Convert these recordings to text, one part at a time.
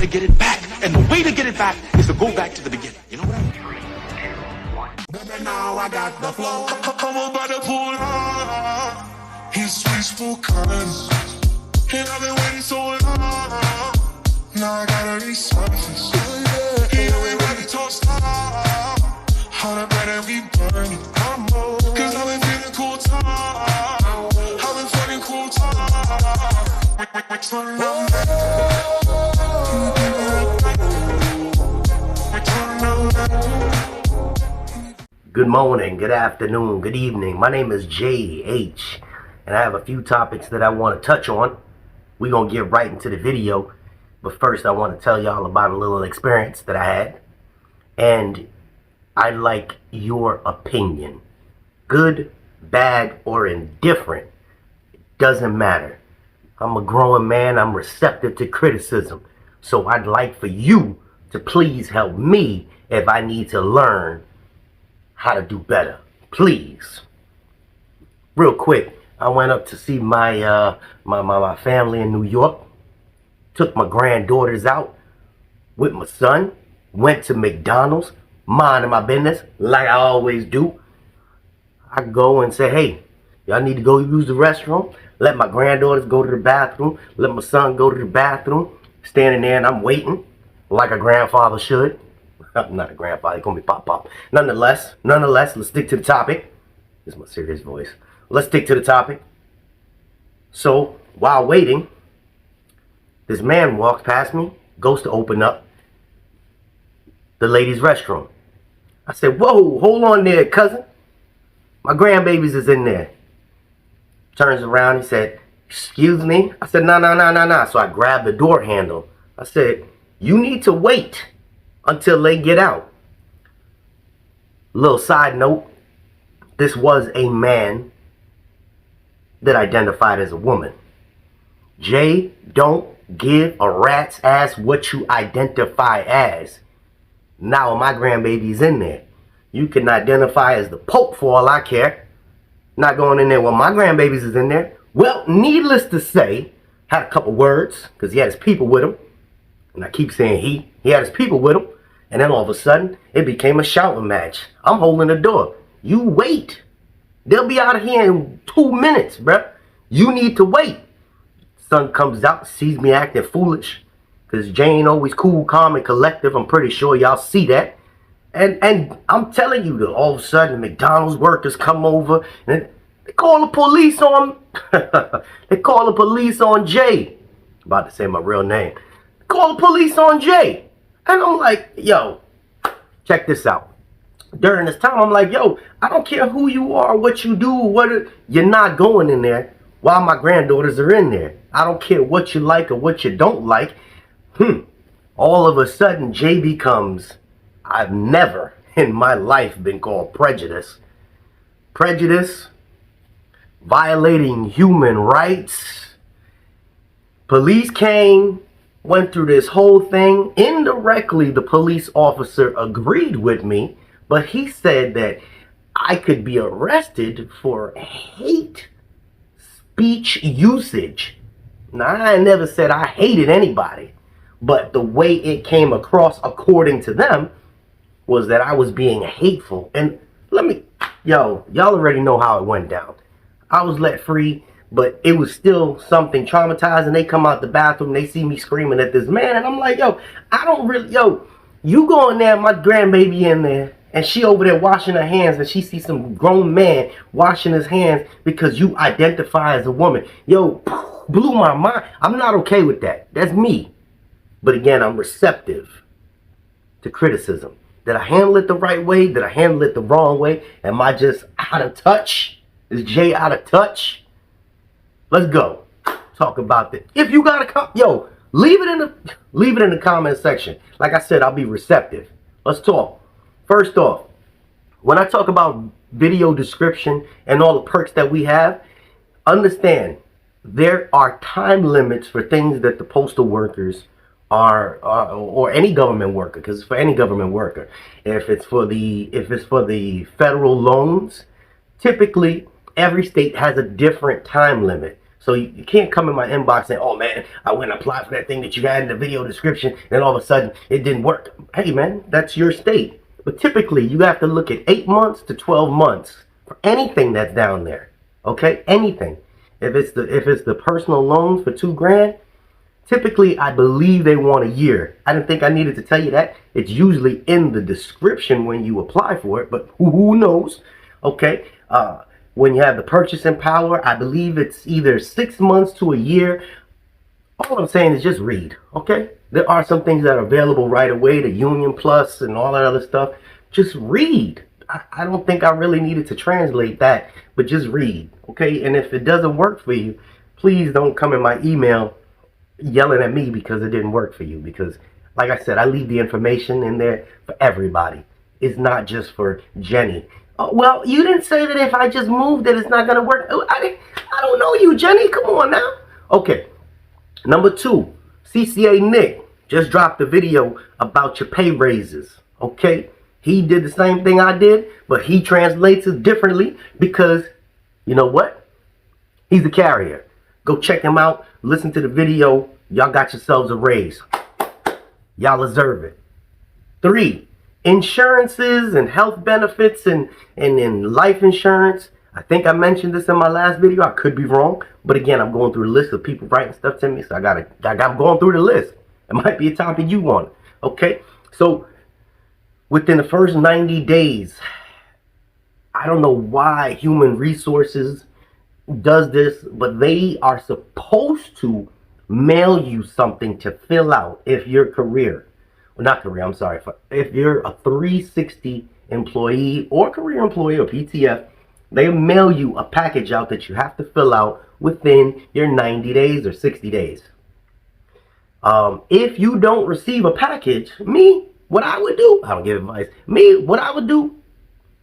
to get it back. And the way to get it back is to go back to the beginning. You know what I mean? Baby, now I got the flow. I'm about to pull up. He's peaceful colors. And I've been waiting so long. Now I gotta resurface. He ain't ready to stop. How the better we burn it. Cause I've been feeling cool time. I've been feeling cool time. Turn up. Good morning, good afternoon, good evening. My name is JH, and I have a few topics that I want to touch on. We're going to get right into the video, but first I want to tell y'all about a little experience that I had, and I'd like your opinion. Good, bad, or indifferent, it doesn't matter. I'm a growing man, I'm receptive to criticism, so I'd like for you to please help me if I need to learn how to do better, please. Real quick, I went up to see my my family in New York. Took my granddaughters out with my son. Went to McDonald's, minding my business like I always do. I go and say, hey, y'all need to go use the restroom. Let my granddaughters go to the bathroom. Let my son go to the bathroom. Standing there and I'm waiting like a grandfather should. I'm not a grandfather, call me Pop. Nonetheless, let's stick to the topic. This is my serious voice. Let's stick to the topic. So, while waiting, this man walks past me, goes to open up the ladies' restroom. I said, whoa, hold on there, cousin. My grandbabies is in there. Turns around, he said, excuse me? I said, no. So I grabbed the door handle. I said, you need to wait until they get out. Little side note, this was a man that identified as a woman. Jay, don't give a rat's ass what you identify as. Now my grandbaby's in there. You can identify as the Pope for all I care. Not going in there when my grandbabies is in there. Well, needless to say, had a couple words, because he had his people with him. And I keep saying he had his people with him. And then all of a sudden, it became a shouting match. I'm holding the door. You wait. They'll be out of here in 2 minutes, bruh. You need to wait. Son comes out, sees me acting foolish. Because Jay ain't always cool, calm, and collective. I'm pretty sure y'all see that. And I'm telling you that all of a sudden, McDonald's workers come over. And they call the police on... they call the police on Jay. About to say my real name. Call the police on Jay. And I'm like, yo, check this out. During this time, I'm like, yo, I don't care who you are, what you do, you're not going in there while my granddaughters are in there. I don't care what you like or what you don't like. All of a sudden, Jay becomes, I've never in my life been called prejudice. Prejudice, violating human rights. Police came. Went through this whole thing. Indirectly, the police officer agreed with me, but he said that I could be arrested for hate speech usage. Now, I never said I hated anybody, but the way it came across, according to them, was that I was being hateful. And y'all already know how it went down. I was let free. But it was still something traumatizing. They come out the bathroom, they see me screaming at this man, and I'm like, yo, you go in there, my grandbaby in there, and she over there washing her hands, and she sees some grown man washing his hands because you identify as a woman. Yo, blew my mind. I'm not okay with that. That's me. But again, I'm receptive to criticism. Did I handle it the right way? Did I handle it the wrong way? Am I just out of touch? Is Jay out of touch? Let's go. Talk about this. If you got a leave it in the comment section. Like I said, I'll be receptive. Let's talk. First off, when I talk about video description and all the perks that we have, understand there are time limits for things that the postal workers are or any government worker, because it's for any government worker. If it's for the federal loans, typically every state has a different time limit. So you can't come in my inbox and, oh man, I went and applied for that thing that you had in the video description, and all of a sudden it didn't work. Hey man, that's your state. But typically you have to look at 8 months to 12 months for anything that's down there. Okay, anything. If it's the personal loans for $2,000, typically I believe they want a year. I didn't think I needed to tell you that. It's usually in the description when you apply for it, but who knows? Okay. When you have the purchasing power, I believe it's either 6 months to a year. All I'm saying is just read, okay? There are some things that are available right away, the Union Plus and all that other stuff. Just read. I don't think I really needed to translate that, but just read, okay? And if it doesn't work for you, please don't come in my email yelling at me because it didn't work for you. Because, like I said, I leave the information in there for everybody. It's not just for Jenny. Oh, well, you didn't say that if I just moved that it's not going to work. Oh, I don't know you, Jenny. Come on now. Okay. Number 2, CCA Nick just dropped a video about your pay raises. Okay. He did the same thing I did, but he translates it differently because, you know what? He's a carrier. Go check him out. Listen to the video. Y'all got yourselves a raise. Y'all deserve it. 3, insurances and health benefits and life insurance. I think I mentioned this in my last video. I could be wrong, but again, I'm going through a list of people writing stuff to me, so I'm going through the list. It might be a topic you want. Okay, so within the first 90 days, I don't know why Human Resources does this, but they are supposed to mail you something to fill out if your career. Well, not career, I'm sorry. If you're a 360 employee or career employee or PTF, they mail you a package out that you have to fill out within your 90 days or 60 days. If you don't receive a package, what I would do, I don't give advice, what I would do,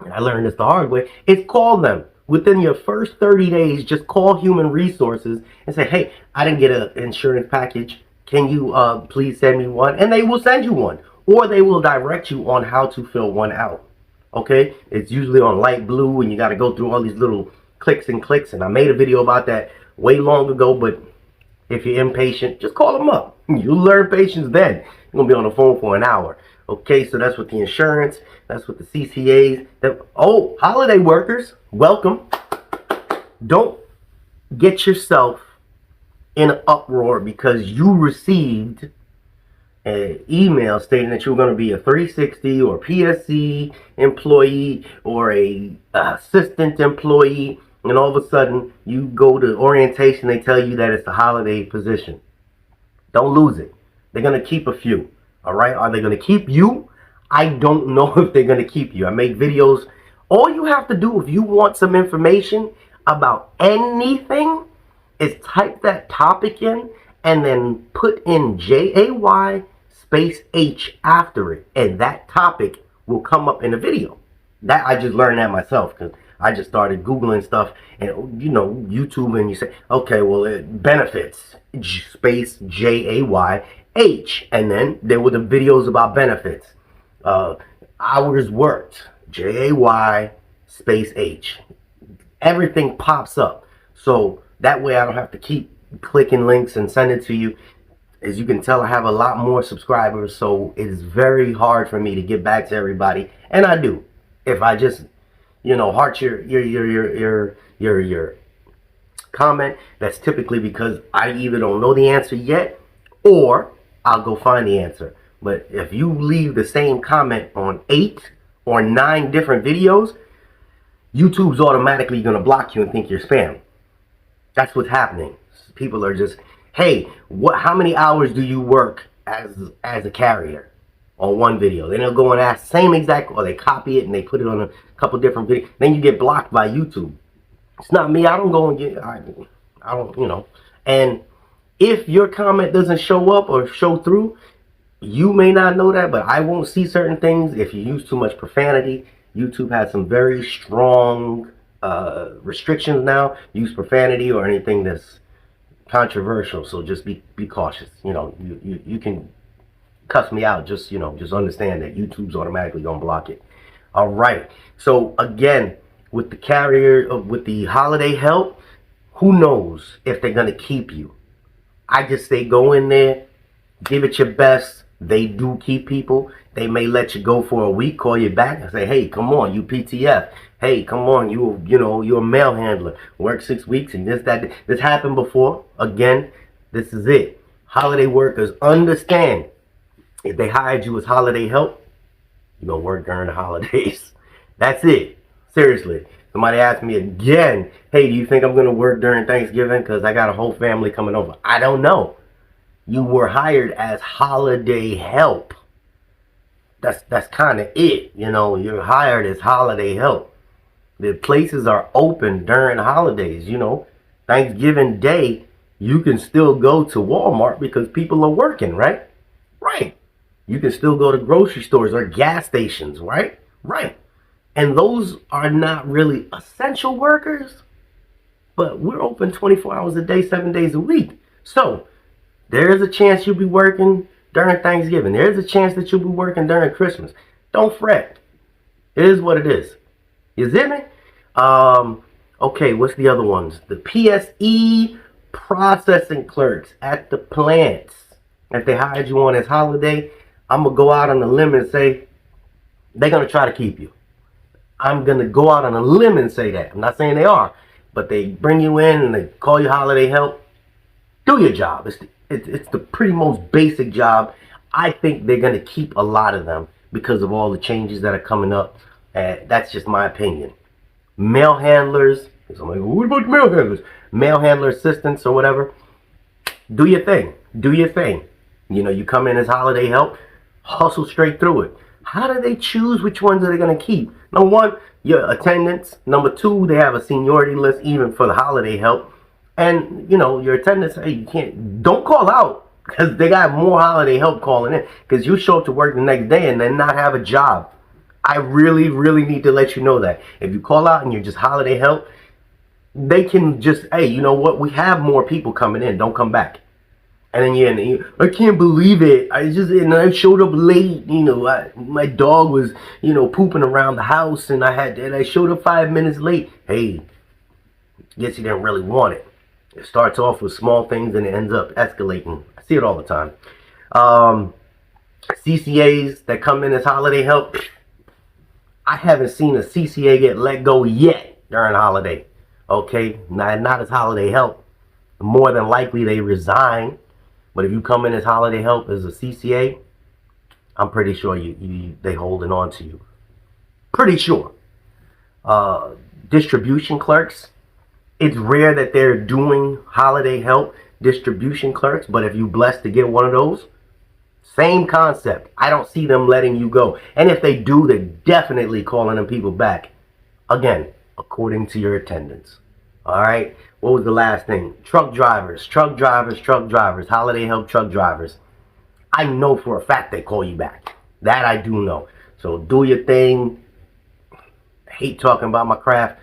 and I learned this the hard way, is call them. Within your first 30 days, just call Human Resources and say, hey, I didn't get an insurance package. Can you please send me one? And they will send you one. Or they will direct you on how to fill one out. Okay? It's usually on light blue and you got to go through all these little clicks. And I made a video about that way long ago. But if you're impatient, just call them up. You'll learn patience then. You're going to be on the phone for an hour. Okay? So that's with the insurance. That's with the CCAs. Oh, holiday workers, welcome. Don't get yourself in an uproar because you received an email stating that you were going to be a 360 or PSC employee or a assistant employee, and all of a sudden you go to orientation, they tell you that it's a holiday position. Don't lose it. They're going to keep a few. All right? Are they going to keep you? I don't know if they're going to keep you. I make videos. All you have to do if you want some information about anything is type that topic in and then put in JAY space H after it, and that topic will come up in the video. That I just learned that myself because I just started Googling stuff and, you know, YouTube, and you say, okay, well, it benefits space JAY H, and then there were the videos about benefits. Hours worked, JAY space H. Everything pops up. So that way I don't have to keep clicking links and send it to you. As you can tell, I have a lot more subscribers, so it is very hard for me to get back to everybody. And I do. If I just, you know, heart your comment, that's typically because I either don't know the answer yet or I'll go find the answer. But if you leave the same comment on 8 or 9 different videos, YouTube's automatically going to block you and think you're spam. That's what's happening. People are just, hey, how many hours do you work as a carrier on one video? Then they'll go and ask same exact, or they copy it and they put it on a couple different videos. Then you get blocked by YouTube. It's not me. I don't go and get, I don't, you know. And if your comment doesn't show up or show through, you may not know that, but I won't see certain things if you use too much profanity. YouTube has some very strong restrictions now. Use profanity or anything that's controversial, so just be cautious. You know, you can cuss me out, just, you know, just understand that YouTube's automatically gonna block it. All right, so again, with the carrier, with the holiday help, who knows if they're going to keep you. I just say go in there, give it your best. They do keep people. They may let you go for a week, call you back and say, hey, come on, you PTF. Hey, come on, you're a mail handler. Work 6 weeks and that. This happened before. Again, this is it. Holiday workers, understand, if they hired you as holiday help, you're going to work during the holidays. That's it. Seriously. Somebody asked me again, hey, do you think I'm going to work during Thanksgiving because I got a whole family coming over? I don't know. You were hired as holiday help. That's kind of it. You're hired as holiday help. The places are open during holidays. Thanksgiving Day, you can still go to Walmart because people are working, right? Right. You can still go to grocery stores or gas stations, right? Right. And those are not really essential workers, but we're open 24 hours a day, 7 days a week. So there's a chance you'll be working during Thanksgiving. There's a chance that you'll be working during Christmas. Don't fret. It is what it is. You see me? Okay, what's the other ones? The PSE processing clerks at the plants. If they hired you on as holiday, I'm going to go out on a limb and say they're going to try to keep you. I'm going to go out on a limb and say that. I'm not saying they are, but they bring you in and they call you holiday help. Do your job. It's the pretty most basic job. I think they're going to keep a lot of them because of all the changes that are coming up. That's just my opinion. Mail handlers. Somebody, what about mail handlers? Mail handler assistants or whatever. Do your thing. Do your thing. You come in as holiday help. Hustle straight through it. How do they choose which ones are they going to keep? Number one, your attendance. Number two, they have a seniority list even for the holiday help. And, your attendance, hey, don't call out because they got more holiday help calling in because you show up to work the next day and then not have a job. I really, really need to let you know that. If you call out and you're just holiday help, they can just, hey, you know what? We have more people coming in. Don't come back. And then I can't believe it. I showed up late. My dog was, pooping around the house and I showed up 5 minutes late. Hey, guess you didn't really want it. It starts off with small things and it ends up escalating. I see it all the time. CCAs that come in as holiday help. I haven't seen a CCA get let go yet during a holiday. Okay, not as holiday help. More than likely they resign. But if you come in as holiday help as a CCA, I'm pretty sure they holding on to you. Pretty sure. Distribution clerks. It's rare that they're doing holiday help distribution clerks, but if you're blessed to get one of those, same concept. I don't see them letting you go. And if they do, they're definitely calling them people back. Again, according to your attendance. All right. What was the last thing? Truck drivers, holiday help truck drivers. I know for a fact they call you back. That I do know. So do your thing. I hate talking about my craft,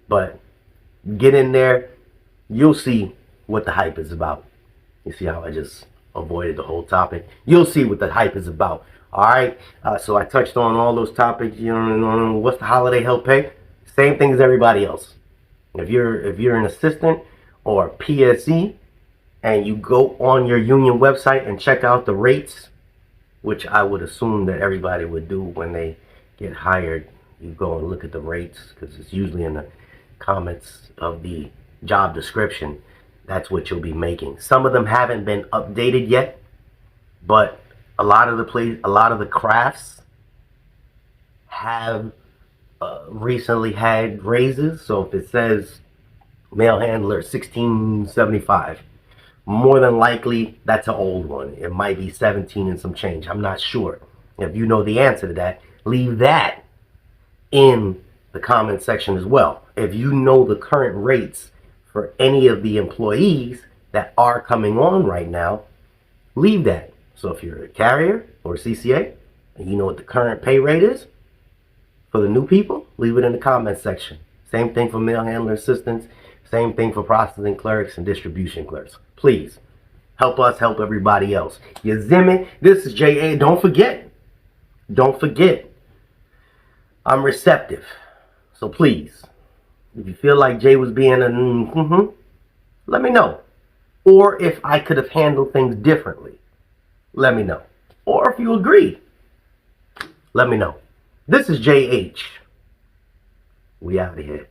but get in there. You'll see what the hype is about. You see how I just avoided the whole topic? You'll see what the hype is about. All right. So I touched on all those topics. What's the holiday help pay? Same thing as everybody else. If you're an assistant or PSE and you go on your union website and check out the rates, which I would assume that everybody would do when they get hired, you go and look at the rates because it's usually in the comments of the job description. That's what you'll be making. Some of them haven't been updated yet, but a lot of the crafts have recently had raises. So if it says mail handler $16.75, more than likely that's an old one. It might be 17 and some change. I'm not sure. If you know the answer to that, leave that in the comment section as well. If you know the current rates for any of the employees that are coming on right now, leave that. So if you're a carrier or a CCA and you know what the current pay rate is for the new people, leave it in the comment section. Same thing for mail handler assistants. Same thing for processing clerks and distribution clerks. Please help us help everybody else. You zimmy. This is JA. Don't forget. I'm receptive. So please, if you feel like Jay was being Let me know. Or if I could have handled things differently, let me know. Or if you agree, let me know. This is JH. We out of here.